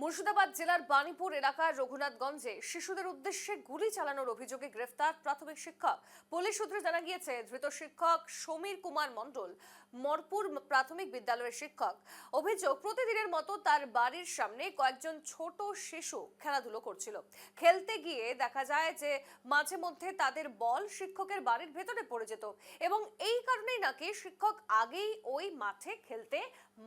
মুর্শিদাবাদ জেলার বাণীপুর এলাকার রঘুনাথগঞ্জে শিশুদের উদ্দেশ্যে গুলি চালানোর অভিযোগে গ্রেফতার প্রাথমিক শিক্ষক। পুলিশ সূত্রে জানা গিয়েছে, ধৃত শিক্ষক সমীর কুমার মণ্ডল মরপুর প্রাথমিক বিদ্যালয়ের শিক্ষক। অভিযোগ, প্রতিদিনের মতো তার বাড়ির সামনে কয়েকজন ছোট শিশু খেলাধুলো করছিল। খেলতে গিয়ে দেখা যায় যে মাঝে মধ্যে তাদের বল শিক্ষকের বাড়ির ভেতরে পড়ে যেত এবং এই কারণেই নাকি শিক্ষক আগেই ওই মাঠে খেলতে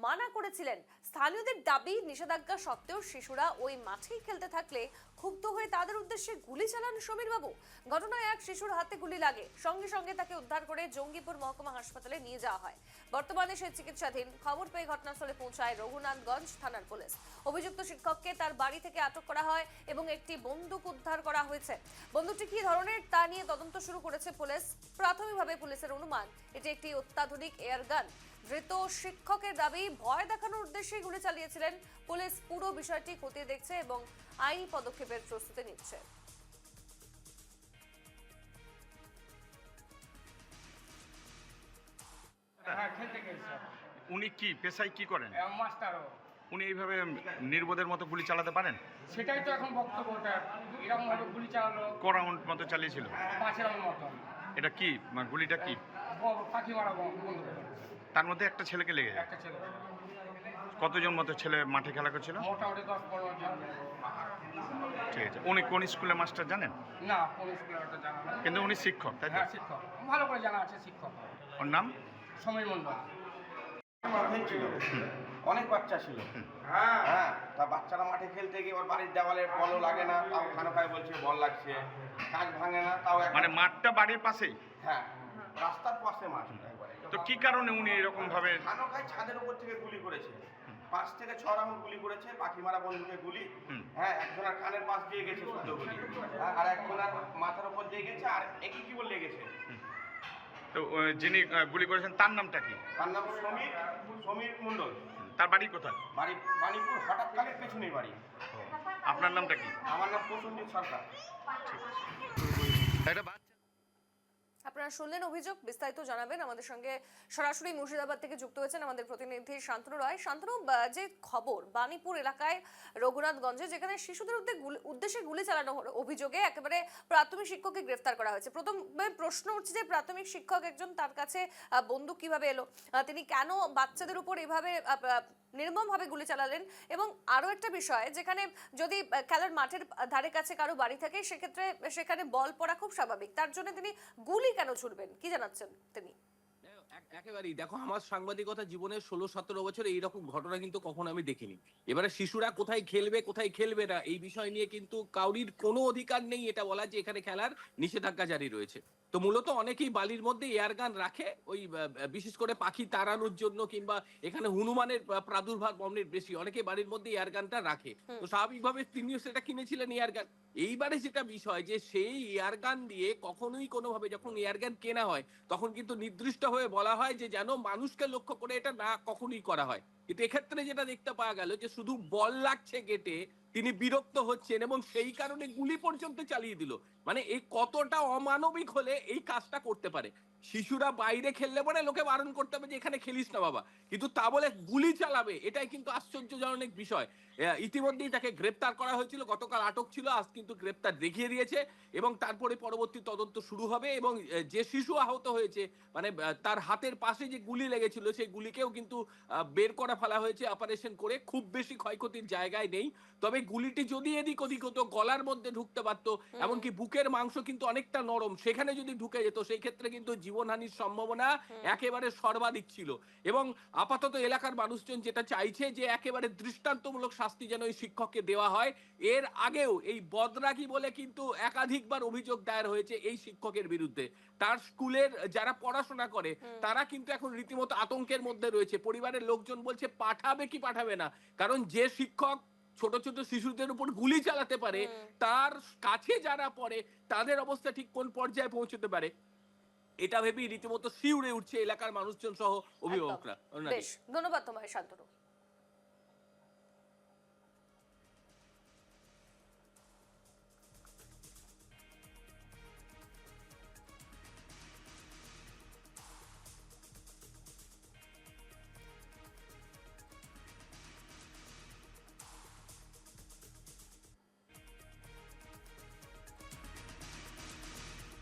মানা করেছিলেন। স্থানীয়দের দাবি, নিষেধাজ্ঞা সত্ত্বেও শিশুরা ওই মাঠেই খেলতে থাকলে ক্ষুব্ধ হয়ে তাদের উদ্দেশ্যে গুলি চালান সমীর বাবু। ঘটনায় এক শিশুর হাতে গুলি লাগে, সঙ্গে সঙ্গে তাকে উদ্ধার করে জঙ্গিপুর মহকুমা হাসপাতালে নিয়ে যাওয়া হয়। বর্তমানে সে চিকিৎসাধীন। খবর পেয়ে ঘটনাস্থলে পৌঁছায় রঘুনাথগঞ্জ থানার পুলিশ। অভিযুক্ত শিক্ষককে তার বাড়ি থেকে আটক করা হয় এবং একটি বন্দুক উদ্ধার করা হয়েছে। বন্দুকটি কি ধরনের তা নিয়ে তদন্ত শুরু করেছে পুলিশ। প্রাথমিকভাবে পুলিশের অনুমান এটি একটি অত্যাধুনিক এয়ার গান। ধৃত শিক্ষকের দাবি, ভয় দেখানোর উদ্দেশ্যে গুলি চালিয়েছিলেন। পুলিশ পুরো বিষয়টি খতিয়ে দেখছে এবং আইনি পদক্ষেপের প্রস্তুতি নিচ্ছে। উনি কি পেশায় কি করেন? মাস্টারও। উনি এইভাবে নির্বোধের মতো গুলি চালাতে পারেন? সেটাই তো এখন বক্তব্যটা। এরকম ভাবে গুলি চালালো, ক রাউন্ড মতো চালিয়েছিল? 5 রাউন্ড মতো। এটা কি গুলিটা কি? পাখি মারা বন্ধ করে। তার মধ্যে একটা ছেলেকে লেগে যায়? একটা ছেলে। কতজন মতো ছেলে মাঠে খেলা করছিল? মোটামুটি 10-15 জন। ঠিক আছে। উনি কোন স্কুলের মাস্টার জানেন? না, কোন স্কুলে ওটা জানা নেই। কিন্তু উনি শিক্ষক, তাই তো? হ্যাঁ, শিক্ষক। ভালো করে জানা আছে শিক্ষক। ওর নাম? সমীর মণ্ডল। মাঠে ছিল, অনেক বাচ্চা ছিল। হ্যাঁ, তা বাচ্চারা মাঠে খেলতে গিয়ে ওর বাড়ির দেওয়ালে বলও লাগে না, তাও খানো খায় বলছে বল লাগছে, কাঁচ ভাঙে না, তাও মানে মাঠটা বাড়ির পাশেই? হ্যাঁ, রাস্তার পাশে মাঠটা একবারে। তো কি কারণে উনি এরকম ভাবে? খানো খায় ছাদের উপর থেকে গুলি করেছে, 5 থেকে 6 রাউন্ড গুলি করেছে, পাখি মারা বন্ধুকে গুলি। হ্যাঁ, একজনের কানের পাশ দিয়ে গেছে শুদ্ধ গুলি, আর একজনের মাথার উপর দিয়ে গেছে, আর একই কি বলে গেছে। তো যিনি গুলি করেছেন তার নামটা কি? তার নাম সমীর মণ্ডল। তার বাড়ি কোথায়? বাড়ি বাণীপুর, হঠাৎ কালের পেছনেই বাড়ি। আপনার নামটা কি? আমার নাম প্রসেনজিৎ সরকার। আপনারা শুনলেন অভিযোগ, বিস্তারিত জানাবেন। আমাদের সঙ্গে সরাসরি মুর্শিদাবাদ থেকে যুক্ত হয়েছেন আমাদের প্রতিনিধি শান্তনু রায়। শান্তনু, যে খবর বাণীপুর এলাকায় রঘুনাথগঞ্জে যেখানে শিশুদের উদ্দেশ্যে গুলি চালানোর অভিযোগে একেবারে প্রাথমিক শিক্ষককে গ্রেফতার করা হয়েছে। প্রথমে প্রশ্ন উঠছে যে প্রাথমিক শিক্ষক একজন, তার কাছে বন্দুক কিভাবে এলো? তিনি কেন বাচ্চাদের উপর এভাবে নির্মমভাবে গুলি চালালেন? এবং আরো একটা বিষয়, যেখানে যদি খেলার মাঠের ধারে কাছে কারো বাড়ি থাকে, সেক্ষেত্রে সেখানে বল পড়া খুব স্বাভাবিক, তার জন্য তিনি গুলি কেন ছুড়বেন? কি জানাচ্ছেন তিনি? একেবারেই দেখো, আমার সাংবাদিকতা জীবনের 16-17 বছর এইরকম ঘটনা কিন্তু কখনো আমি দেখিনি। এবারে শিশুরা কোথায় খেলবে কোথায় খেলবে না এই বিষয় নিয়ে কিন্তু কাউরির কোনো অধিকার নেই এটা বলা যে এখানে খেলার নিষেধাজ্ঞা জারি রয়েছে। তো মূলত অনেকেই বালির মধ্যে এয়ার গান রাখে, ওই বিশেষ করে পাখি তাড়ানোর জন্য, কিংবা এখানে হনুমানের প্রাদুর্ভাব অনেক বেশি, অনেকে বাড়ির মধ্যে এয়ার গানটা রাখে। তো স্বাভাবিকভাবে তিনিও সেটা কিনেছিলেন এয়ার গান। এইবারে যেটা বিষয় যে সেই এয়ার গান দিয়ে কখনোই কোনোভাবে যখন এয়ার গান কেনা হয় তখন কিন্তু নির্দিষ্ট হয়ে বলা হয় যে যেন মানুষকে লক্ষ্য করে এটা না কখনোই করা হয়। কিন্তু এক্ষেত্রে যেটা দেখতে পাওয়া গেল যে শুধু বল লাগছে গেটে, তিনি বিরক্ত হচ্ছেন এবং সেই কারণে গুলি পর্যন্ত চালিয়ে দিল। মানে এই কতটা অমানবিক হলে এই কাজটা করতে পারে? শিশুরা বাইরে খেললে পরে লোকে বারণ করতে হবে যে এখানে খেলিস না বাবা, কিন্তু তা বলে গুলি চালাবে, এটাই কিন্তু আশ্চর্যজনক বিষয়। ইতিমধ্যেই তাকে গ্রেপ্তার করা হয়েছিল, গতকাল আটক ছিল, আজ কিন্তু গ্রেপ্তার দেখিয়ে দিয়েছে এবং তারপরে পরবর্তী তদন্ত শুরু হবে। এবং যে শিশু আহত হয়েছে, মানে তার হাতের পাশে যে গুলি লেগেছিল সেই গুলিকেও কিন্তু বের করে ফেলা হয়েছে অপারেশন করে। খুব বেশি ক্ষয়ক্ষতির জায়গায় নেই, তবে গুলিটি যদি এদিক ওদিক হতো, গলার মধ্যে ঢুকতে পারতো, এমনকি বুকের মাংস কিন্তু অনেকটা নরম, সেখানে যদি ঢুকে যেত সেই ক্ষেত্রে কিন্তু জীবনহানির সম্ভাবনা একেবারে সর্বাধিক ছিল। এবং আপাতত এলাকার মানুষজন যেটা চাইছে যে একেবারে দৃষ্টান্তমূলক শাস্তি যেন এই শিক্ষককে দেওয়া হয়। এর আগেও এই বদরাগী বলে কিন্তু একাধিকবার অভিযোগ দায়ের হয়েছে এই শিক্ষকের বিরুদ্ধে। তার স্কুলের যারা পড়াশোনা করে তারা কিন্তু এখন রীতিমতো আতঙ্কের মধ্যে রয়েছে। পরিবারের লোকজন বলছে পাঠাবে কি পাঠাবে না, কারণ যে শিক্ষক ছোট ছোট শিশুদের উপর গুলি চালাতে পারে তার কাছে যারা পড়ে তাদের অবস্থা ঠিক কোন পর্যায়ে পৌঁছতে পারে, এটা ভেবেই রীতিমতো শিউরে উঠছে এলাকার মানুষজন সহ অভিভাবকরা। বেশ, ধন্যবাদ তোমায় শান্তনু।